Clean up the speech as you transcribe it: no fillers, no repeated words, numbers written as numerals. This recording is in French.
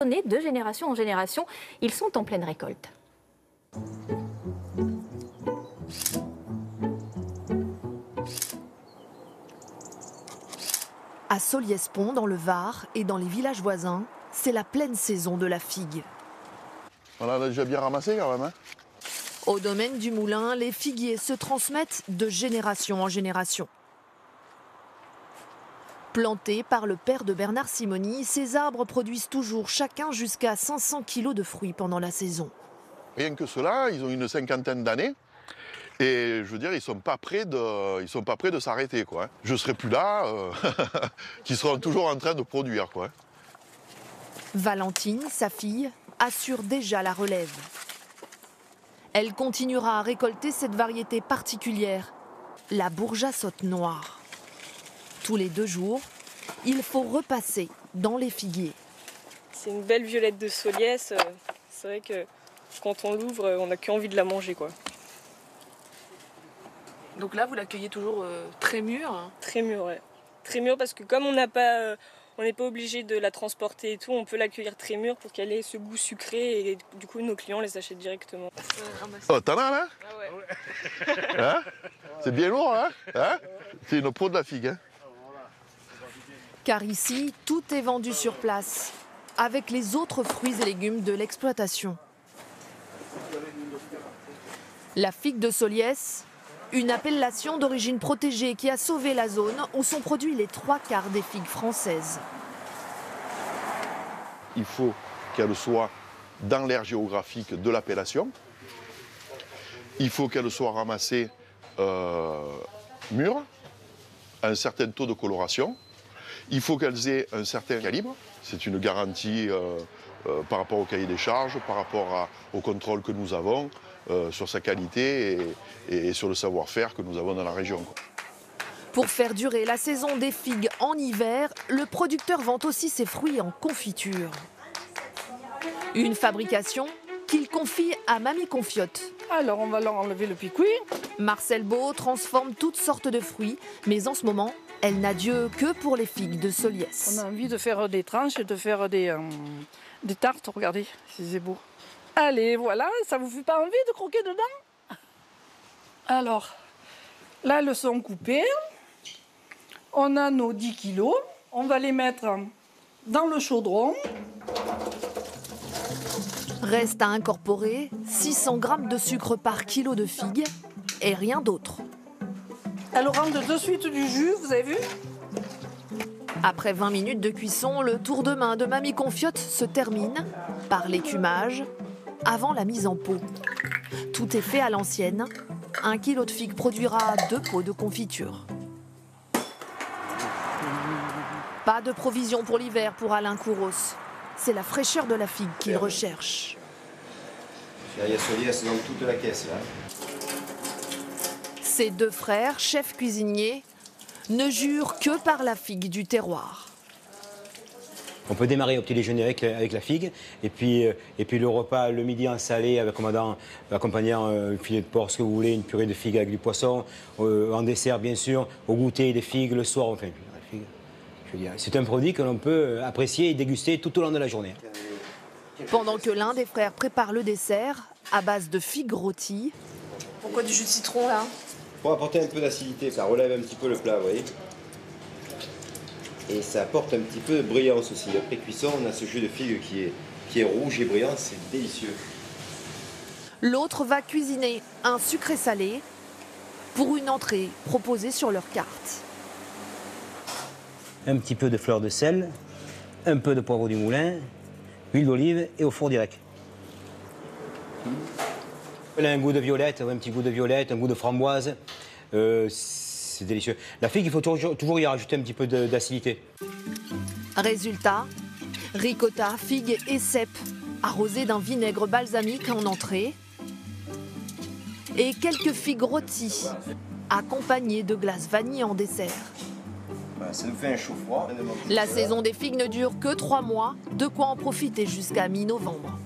De génération en génération, ils sont en pleine récolte. À Solliès-Pont, dans le Var et dans les villages voisins, c'est la pleine saison de la figue. On a déjà bien ramassé quand même. Au domaine du moulin, les figuiers se transmettent de génération en génération. Plantés par le père de Bernard Simoni, ces arbres produisent toujours chacun jusqu'à 500 kg de fruits pendant la saison. Rien que cela, ils ont une cinquantaine d'années. Et je veux dire, ils ne sont pas prêts de s'arrêter, quoi. Je ne serai plus là, qu'ils seront toujours en train de produire, quoi. Valentine, sa fille, assure déjà la relève. Elle continuera à récolter cette variété particulière, la bourgeassotte noire. Tous les 2 jours, il faut repasser dans les figuiers. C'est une belle violette de Solliès. C'est vrai que quand on l'ouvre, on n'a qu'envie de la manger, quoi. Donc là, vous l'accueillez toujours très mûre? Très mûre, ouais. Très mûre parce que comme on n'est pas obligé de la transporter et tout, on peut l'accueillir très mûre pour qu'elle ait ce goût sucré et du coup nos clients les achètent directement. Oh, t'en as là? Ah ouais. Hein? C'est bien lourd, hein? C'est une pro de la figue. Hein? Car ici, tout est vendu sur place, avec les autres fruits et légumes de l'exploitation. La figue de Solliès, une appellation d'origine protégée qui a sauvé la zone où sont produits les 3/4 des figues françaises. Il faut qu'elle soit dans l'aire géographique de l'appellation. Il faut qu'elle soit ramassée mûre, à un certain taux de coloration. Il faut qu'elles aient un certain calibre. C'est une garantie par rapport au cahier des charges, par rapport au contrôle que nous avons sur sa qualité et sur le savoir-faire que nous avons dans la région. Pour faire durer la saison des figues en hiver, le producteur vend aussi ses fruits en confiture. Une fabrication qu'il confie à Mamie Confiotte. Alors on va leur enlever le picoui. Marcel Beau transforme toutes sortes de fruits, mais en ce moment, elle n'a Dieu que pour les figues de Solliès. On a envie de faire des tranches et de faire des tartes, regardez, c'est beau. Allez, voilà, ça vous fait pas envie de croquer dedans? Alors, là, elles sont coupées. On a nos 10 kilos. On va les mettre dans le chaudron. Reste à incorporer 600 g de sucre par kilo de figues et rien d'autre. Elle rentre de suite du jus, vous avez vu? Après 20 minutes de cuisson, le tour de main de Mamie Confiotte se termine par l'écumage avant la mise en pot. Tout est fait à l'ancienne. 1 kilo de figues produira 2 pots de confiture. Pas de provision pour l'hiver pour Alain Kouros. C'est la fraîcheur de la figue qu'il recherche. Il y a Solliès dans toute la caisse là. Ses 2 frères, chefs cuisiniers, ne jurent que par la figue du terroir. On peut démarrer au petit déjeuner avec la figue, et puis le repas, le midi en salé, accompagnant un filet de porc, ce que vous voulez, une purée de figues avec du poisson, en dessert bien sûr, au goûter des figues le soir, enfin, la figue, je veux dire, c'est un produit que l'on peut apprécier et déguster tout au long de la journée. Pendant que l'un des frères prépare le dessert à base de figues rôties. Pourquoi du jus de citron là? Pour apporter un peu d'acidité, ça relève un petit peu le plat, vous voyez. Et ça apporte un petit peu de brillance aussi. Après cuisson, on a ce jus de figue qui est rouge et brillant, c'est délicieux. L'autre va cuisiner un sucré salé pour une entrée proposée sur leur carte. Un petit peu de fleur de sel, un peu de poivre du moulin, huile d'olive et au four direct. Elle a un goût de violette, un petit goût de violette, un goût de framboise. C'est délicieux. La figue, il faut toujours y rajouter un petit peu d'acidité. Résultat, ricotta, figues et cèpes, arrosés d'un vinaigre balsamique en entrée. Et quelques figues rôties, accompagnées de glace vanille en dessert. Ça nous fait un chaud froid. La saison des figues ne dure que 3 mois, de quoi en profiter jusqu'à mi-novembre.